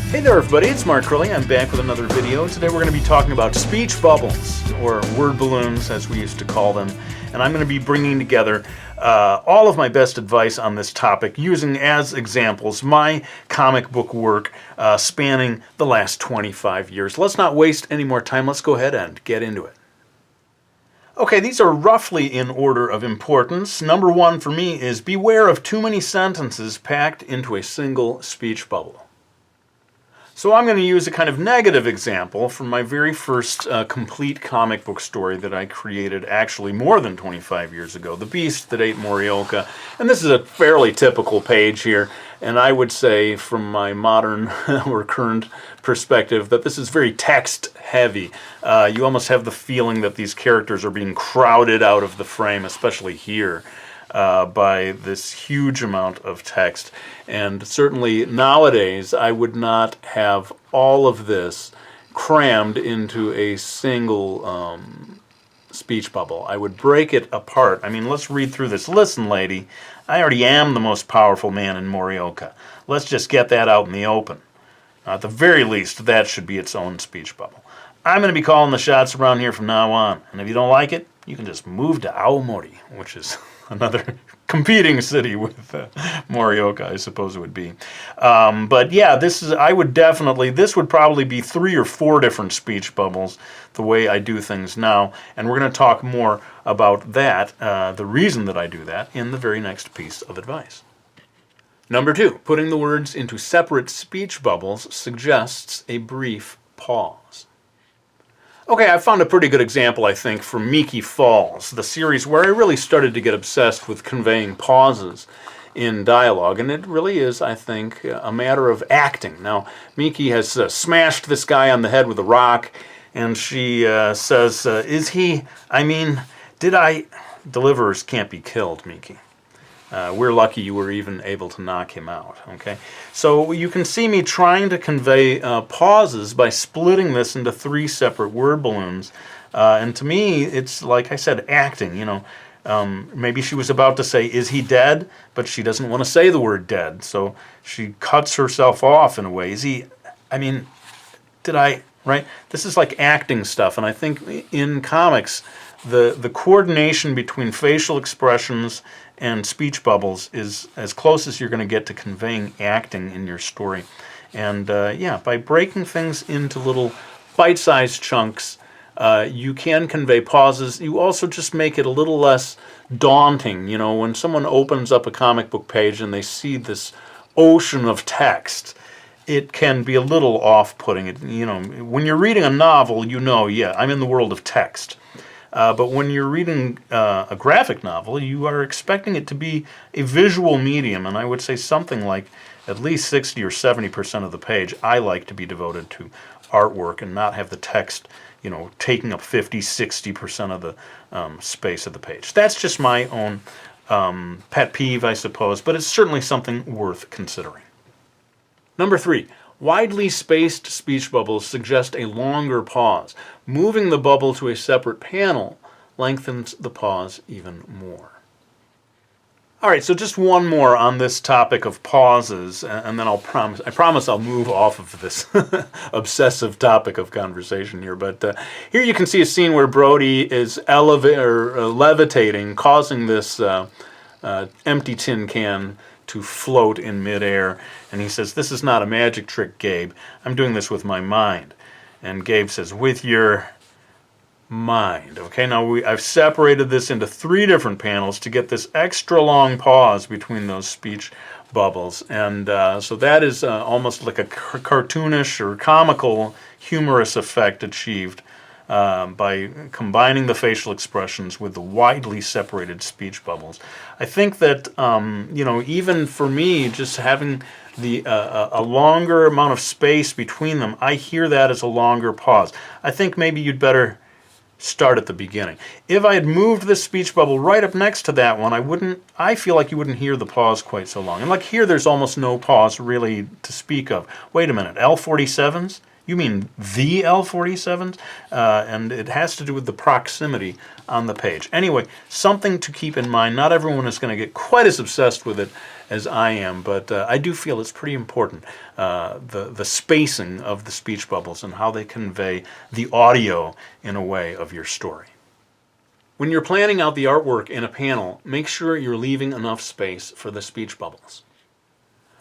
Hey there everybody, it's Mark Curley. I'm back with another video. Today we're going to be talking about speech bubbles, or word balloons as we used to call them. And I'm going to be bringing together all of my best advice on this topic using as examples my comic book work spanning the last 25 years. Let's not waste any more time. Let's go ahead and get into it. Okay, these are roughly in order of importance. Number one for me is beware of too many sentences packed into a single speech bubble. So I'm going to use a kind of negative example from my very first complete comic book story that I created actually more than 25 years ago, The Beast That Ate Morioka. And this is a fairly typical page here, and I would say from my modern or current perspective that this is very text heavy. You almost have the feeling that these characters are being crowded out of the frame, especially here. By this huge amount of text. And certainly nowadays I would not have all of this crammed into a single speech bubble. I would break it apart. I mean, let's read through this. Listen, lady, I already am the most powerful man in Morioka. Let's just get that out in the open. At the very least, that should be its own speech bubble. I'm going to be calling the shots around here from now on. And if you don't like it, you can just move to Aomori, which is another competing city with Morioka, I suppose it would be. But yeah, this would probably be 3 or 4 different speech bubbles, the way I do things now. And we're going to talk more about that, the reason that I do that, in the very next piece of advice. Number 2, putting the words into separate speech bubbles suggests a brief pause. Okay, I found a pretty good example, I think, from Miki Falls, the series where I really started to get obsessed with conveying pauses in dialogue, and it really is, I think, a matter of acting. Now, Miki has smashed this guy on the head with a rock, and she says, did I... Deliverers can't be killed, Miki. We're lucky you were even able to knock him out, okay? So you can see me trying to convey pauses by splitting this into 3 separate word balloons. And to me, it's, like I said, acting, you know. Maybe she was about to say, is he dead? But she doesn't want to say the word dead, so she cuts herself off in a way. Right? This is like acting stuff, and I think in comics, the coordination between facial expressions and speech bubbles is as close as you're going to get to conveying acting in your story. And yeah, by breaking things into little bite-sized chunks, you can convey pauses. You also just make it a little less daunting. You know, when someone opens up a comic book page and they see this ocean of text, it can be a little off-putting. You know, when you're reading a novel, you know, yeah, I'm in the world of text. But when you're reading a graphic novel, you are expecting it to be a visual medium, and I would say something like at least 60 or 70% of the page I like to be devoted to artwork and not have the text, you know, taking up 50-60% of the space of the page. That's just my own pet peeve, I suppose, but it's certainly something worth considering. Number 3. Widely spaced speech bubbles suggest a longer pause. Moving the bubble to a separate panel lengthens the pause even more. All right, so just one more on this topic of pauses, and then I promise I'll move off of this obsessive topic of conversation here. But here you can see a scene where Brody is levitating, causing this empty tin can to float in midair, and he says, "This is not a magic trick, Gabe. I'm doing this with my mind." And Gabe says, "With your mind." Okay, now I've separated this into 3 different panels to get this extra long pause between those speech bubbles, and so that is almost like a cartoonish or comical, humorous effect achieved by combining the facial expressions with the widely separated speech bubbles. I think that, you know, even for me, just having a longer amount of space between them, I hear that as a longer pause. I think maybe you'd better start at the beginning. If I had moved this speech bubble right up next to that one, I feel like you wouldn't hear the pause quite so long. And like here, there's almost no pause really to speak of. Wait a minute, L47s? You mean the L47s? And it has to do with the proximity on the page. Anyway, something to keep in mind. Not everyone is going to get quite as obsessed with it as I am, but I do feel it's pretty important, the spacing of the speech bubbles and how they convey the audio, in a way, of your story. When you're planning out the artwork in a panel, make sure you're leaving enough space for the speech bubbles.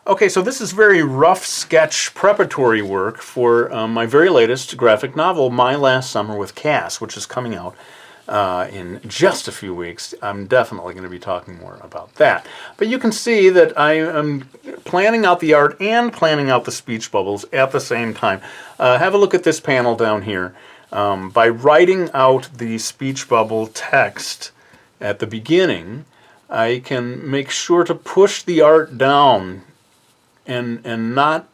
Okay, so this is very rough sketch preparatory work for my very latest graphic novel, My Last Summer with Cass, which is coming out in just a few weeks. I'm definitely going to be talking more about that. But you can see that I am planning out the art and planning out the speech bubbles at the same time. Have a look at this panel down here. By writing out the speech bubble text at the beginning, I can make sure to push the art down and not,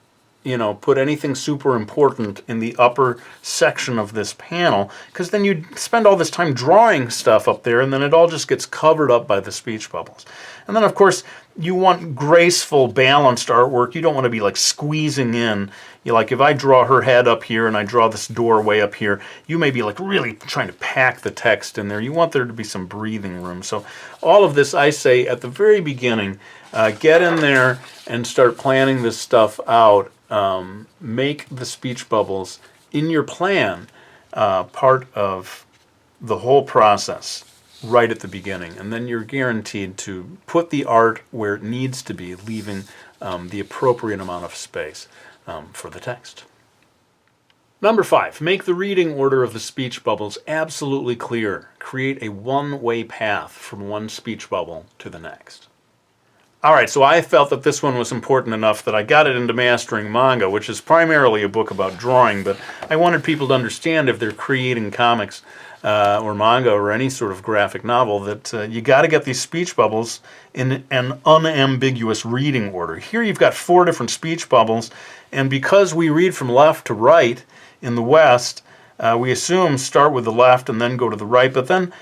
put anything super important in the upper section of this panel, because then you spend all this time drawing stuff up there and then it all just gets covered up by the speech bubbles. And then, of course, you want graceful, balanced artwork. You don't want to be like squeezing in. Like if I draw her head up here and I draw this doorway up here, you may be like really trying to pack the text in there. You want there to be some breathing room. So all of this, I say at the very beginning, get in there and start planning this stuff out. Make the speech bubbles in your plan part of the whole process right at the beginning, and then you're guaranteed to put the art where it needs to be, leaving the appropriate amount of space for the text. Number 5, make the reading order of the speech bubbles absolutely clear. Create a one-way path from one speech bubble to the next. Alright, so I felt that this one was important enough that I got it into Mastering Manga, which is primarily a book about drawing, but I wanted people to understand, if they're creating comics or manga or any sort of graphic novel, that you got to get these speech bubbles in an unambiguous reading order. Here you've got 4 different speech bubbles, and because we read from left to right in the West, we assume start with the left and then go to the right, but then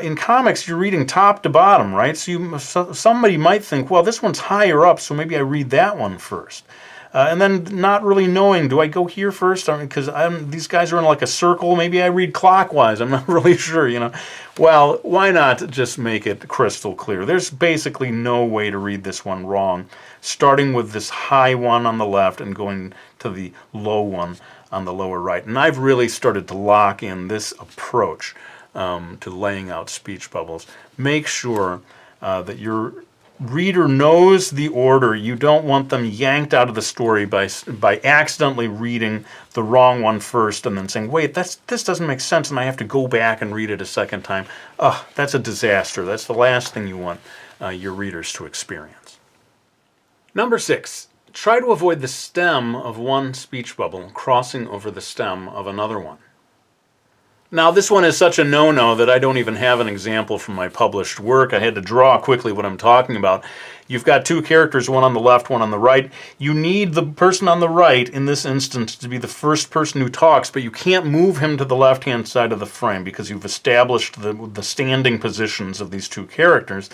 in comics you're reading top to bottom, right? So somebody might think, well, this one's higher up, so maybe I read that one first. And then not really knowing, do I go here first? Because these guys are in like a circle, maybe I read clockwise, I'm not really sure, Well, why not just make it crystal clear? There's basically no way to read this one wrong, starting with this high one on the left and going to the low one on the lower right. And I've really started to lock in this approach to laying out speech bubbles. Make sure that your reader knows the order. You don't want them yanked out of the story by accidentally reading the wrong one first and then saying, wait, this doesn't make sense, and I have to go back and read it a second time. That's a disaster. That's the last thing you want your readers to experience. Number 6. Try to avoid the stem of one speech bubble crossing over the stem of another one. Now, this one is such a no-no that I don't even have an example from my published work. I had to draw quickly what I'm talking about. You've got 2 characters, one on the left, one on the right. You need the person on the right, in this instance, to be the first person who talks, but you can't move him to the left-hand side of the frame because you've established the standing positions of these 2 characters.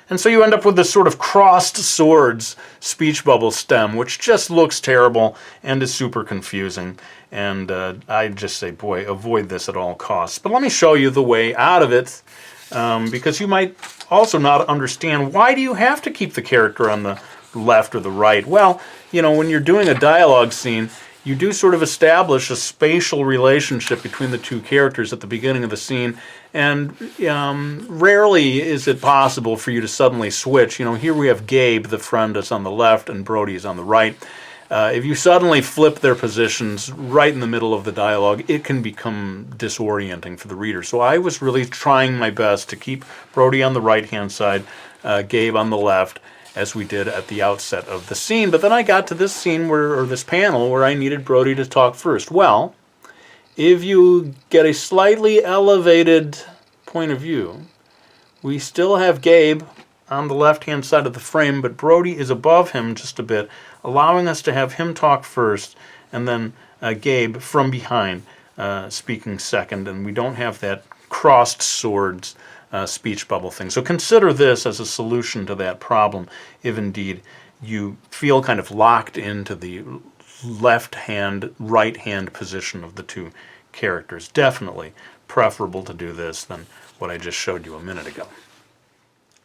And so you end up with this sort of crossed swords speech bubble stem, which just looks terrible and is super confusing. And I just say, boy, avoid this at all costs. But let me show you the way out of it, because you might also not understand, why do you have to keep the character on the left or the right? Well, when you're doing a dialogue scene, you do sort of establish a spatial relationship between the 2 characters at the beginning of the scene, and rarely is it possible for you to suddenly switch. Here we have Gabe, the friend, that's on the left, and Brody is on the right. If you suddenly flip their positions right in the middle of the dialogue, it can become disorienting for the reader. So I was really trying my best to keep Brody on the right-hand side, Gabe on the left, as we did at the outset of the scene. But then I got to this scene or this panel where I needed Brody to talk first. Well, if you get a slightly elevated point of view, we still have Gabe on the left-hand side of the frame, but Brody is above him just a bit, allowing us to have him talk first, and then Gabe from behind speaking second, and we don't have that crossed swords speech bubble thing. So consider this as a solution to that problem, if indeed you feel kind of locked into the left hand, right hand position of the two characters. Definitely preferable to do this than what I just showed you a minute ago.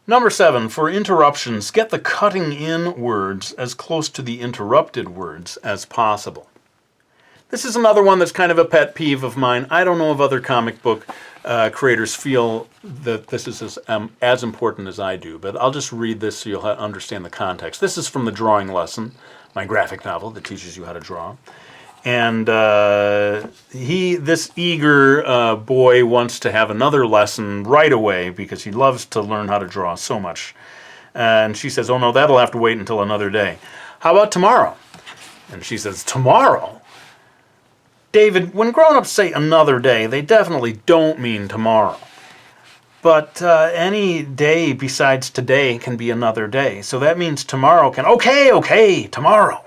Number 7, for interruptions, get the cutting in words as close to the interrupted words as possible. This is another one that's kind of a pet peeve of mine. I don't know if other comic book creators feel that this is as important as I do, but I'll just read this so you'll understand the context. This is from the drawing lesson, my graphic novel that teaches you how to draw. And this eager boy wants to have another lesson right away because he loves to learn how to draw so much. And she says, oh no, that'll have to wait until another day. How about tomorrow? And she says, tomorrow? David, when grown-ups say another day, they definitely don't mean tomorrow. But any day besides today can be another day. So that means tomorrow can, okay, tomorrow.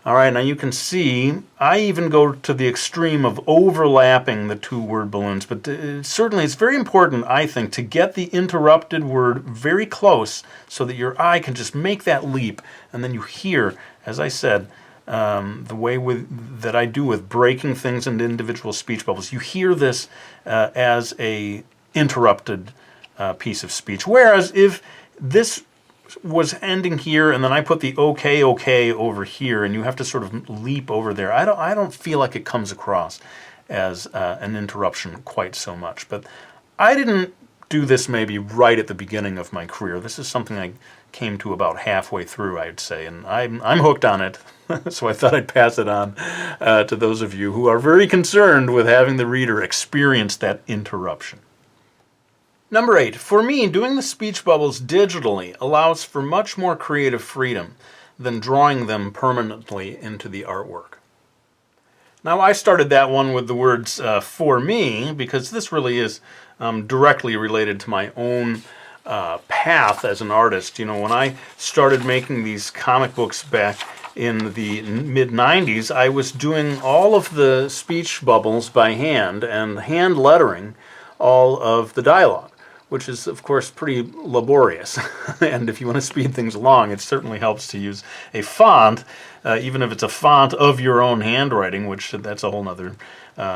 All right, now you can see, I even go to the extreme of overlapping the two word balloons, but certainly it's very important, I think, to get the interrupted word very close so that your eye can just make that leap, and then you hear, as I said, the way that I do with breaking things into individual speech bubbles, you hear this as a interrupted piece of speech. Whereas if this was ending here and then I put the okay over here and you have to sort of leap over there, I don't feel like it comes across as an interruption quite so much. But I didn't do this maybe right at the beginning of my career. This is something I came to about halfway through, I'd say, and I'm hooked on it. So I thought I'd pass it on to those of you who are very concerned with having the reader experience that interruption. Number 8, for me, doing the speech bubbles digitally allows for much more creative freedom than drawing them permanently into the artwork. Now, I started that one with the words for me because this really is directly related to my own path as an artist. You know, when I started making these comic books back in the mid-90s, I was doing all of the speech bubbles by hand and hand lettering all of the dialogue, which is, of course, pretty laborious. And if you want to speed things along, it certainly helps to use a font, even if it's a font of your own handwriting, which that's a whole other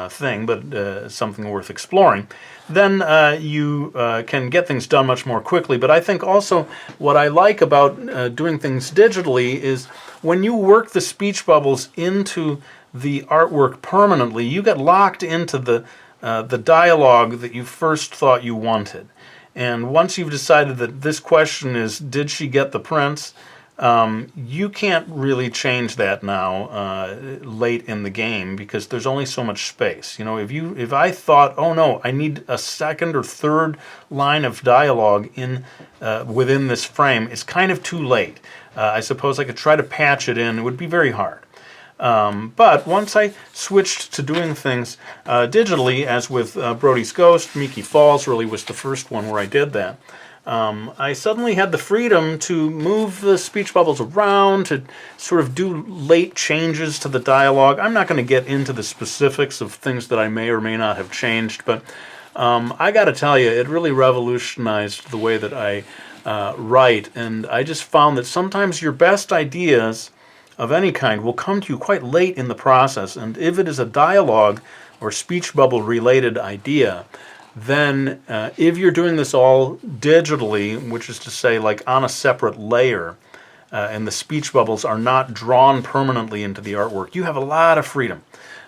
thing, but something worth exploring. Then you can get things done much more quickly. But I think also what I like about doing things digitally is when you work the speech bubbles into the artwork permanently, you get locked into the dialogue that you first thought you wanted. And once you've decided that this question is, did she get the prince? You can't really change that now late in the game because there's only so much space. You know, if I thought, oh no, I need a second or third line of dialogue in within this frame, it's kind of too late. I suppose I could try to patch it in. It would be very hard. But once I switched to doing things digitally, as with Brody's Ghost, Miki Falls really was the first one where I did that, I suddenly had the freedom to move the speech bubbles around, to sort of do late changes to the dialogue. I'm not going to get into the specifics of things that I may or may not have changed, but I got to tell you, it really revolutionized the way that I write, and I just found that sometimes your best ideas of any kind will come to you quite late in the process, and if it is a dialogue or speech bubble related idea, then if you're doing this all digitally, which is to say like on a separate layer, and the speech bubbles are not drawn permanently into the artwork, you have a lot of freedom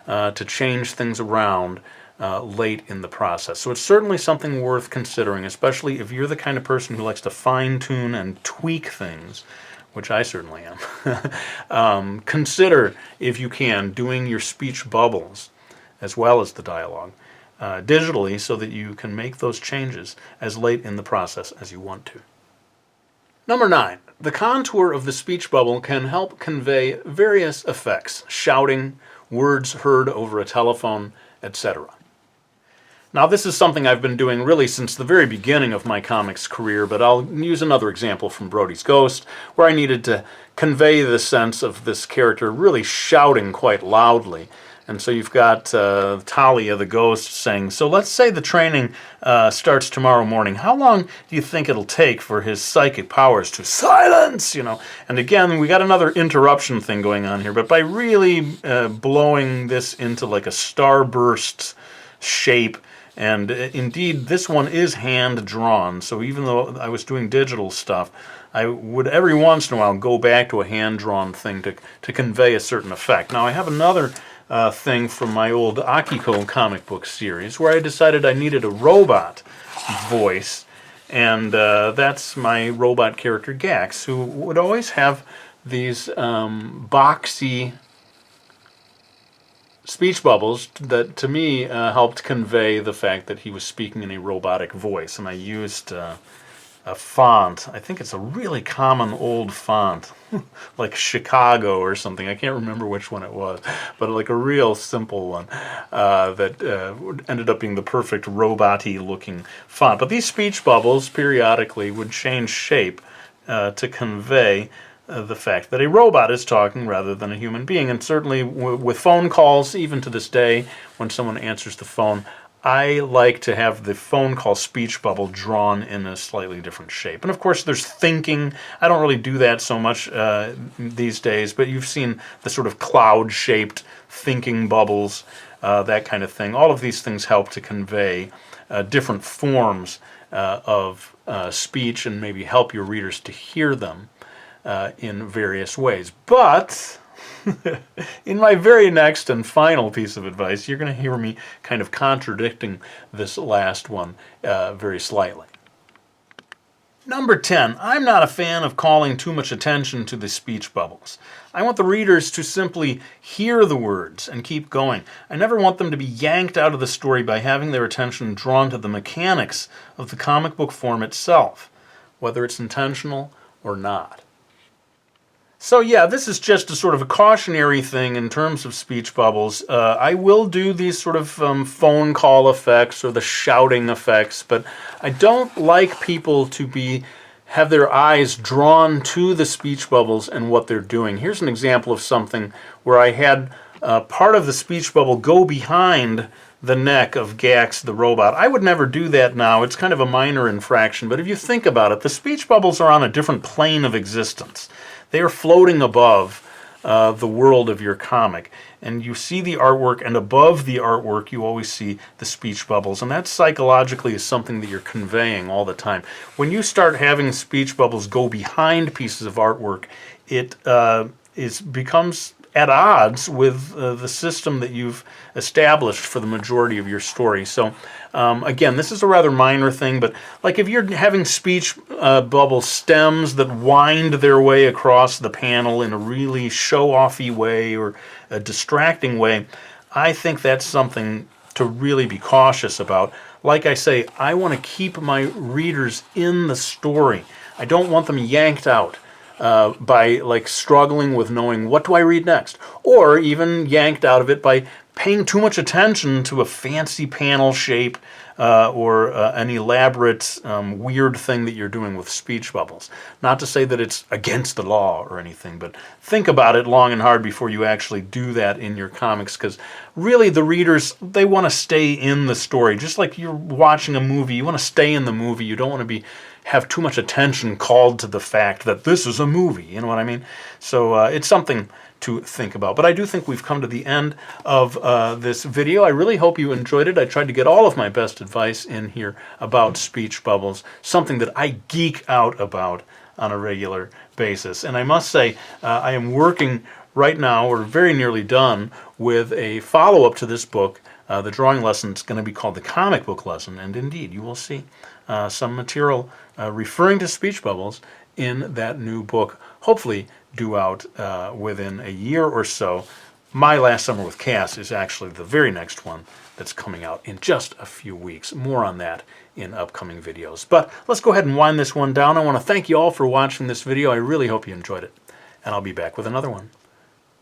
to change things around late in the process. So it's certainly something worth considering, especially if you're the kind of person who likes to fine-tune and tweak things, which I certainly am. Consider, if you can, doing your speech bubbles as well as the dialogue digitally so that you can make those changes as late in the process as you want to. Number 9, the contour of the speech bubble can help convey various effects, shouting, words heard over a telephone, etc. Now, this is something I've been doing really since the very beginning of my comics career, but I'll use another example from Brody's Ghost, where I needed to convey the sense of this character really shouting quite loudly. And so you've got Talia, the ghost, saying, so let's say the training starts tomorrow morning. How long do you think it'll take for his psychic powers to silence? And again, we got another interruption thing going on here. But by really blowing this into like a starburst shape, and indeed, this one is hand-drawn, so even though I was doing digital stuff, I would every once in a while go back to a hand-drawn thing to convey a certain effect. Now, I have another thing from my old Akiko comic book series where I decided I needed a robot voice, and that's my robot character Gax, who would always have these boxy speech bubbles that, to me, helped convey the fact that he was speaking in a robotic voice. And I used a font. I think it's a really common old font, like Chicago or something. I can't remember which one it was, but like a real simple one that ended up being the perfect robot-y looking font. But these speech bubbles periodically would change shape to convey the fact that a robot is talking rather than a human being. And certainly with phone calls, even to this day, when someone answers the phone, I like to have the phone call speech bubble drawn in a slightly different shape. And of course, there's thinking. I don't really do that so much these days, but you've seen the sort of cloud-shaped thinking bubbles, that kind of thing. All of these things help to convey different forms of speech and maybe help your readers to hear them in various ways. But in my very next and final piece of advice, you're going to hear me kind of contradicting this last one very slightly. Number 10, I'm not a fan of calling too much attention to the speech bubbles. I want the readers to simply hear the words and keep going. I never want them to be yanked out of the story by having their attention drawn to the mechanics of the comic book form itself, whether it's intentional or not. So yeah, this is just a sort of a cautionary thing in terms of speech bubbles. I will do these sort of phone call effects or the shouting effects, but I don't like people to have their eyes drawn to the speech bubbles and what they're doing. Here's an example of something where I had part of the speech bubble go behind the neck of Gax the robot. I would never do that now. It's kind of a minor infraction, but if you think about it, the speech bubbles are on a different plane of existence. They are floating above the world of your comic. And you see the artwork, and above the artwork you always see the speech bubbles. And that psychologically is something that you're conveying all the time. When you start having speech bubbles go behind pieces of artwork, it becomes at odds with the system that you've established for the majority of your story. So again, this is a rather minor thing, but like if you're having speech bubble stems that wind their way across the panel in a really show-offy way or a distracting way, I think that's something to really be cautious about. Like I say, I want to keep my readers in the story. I don't want them yanked out by like struggling with knowing what do I read next, or even yanked out of it by paying too much attention to a fancy panel shape or an elaborate weird thing that you're doing with speech bubbles. Not to say that it's against the law or anything, but think about it long and hard before you actually do that in your comics, because really the readers, they want to stay in the story. Just like you're watching a movie, you want to stay in the movie. You don't want to have too much attention called to the fact that this is a movie, you know what I mean? So it's something to think about. But I do think we've come to the end of this video. I really hope you enjoyed it. I tried to get all of my best advice in here about speech bubbles, something that I geek out about on a regular basis. And I must say, I am working right now, or very nearly done, with a follow-up to this book. The drawing lesson is going to be called the comic book lesson, and indeed, you will see some material referring to speech bubbles in that new book, hopefully due out within a year or so. My Last Summer with Cass is actually the very next one that's coming out in just a few weeks. More on that in upcoming videos. But let's go ahead and wind this one down. I want to thank you all for watching this video. I really hope you enjoyed it. And I'll be back with another one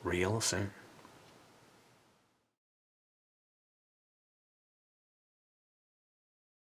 real soon.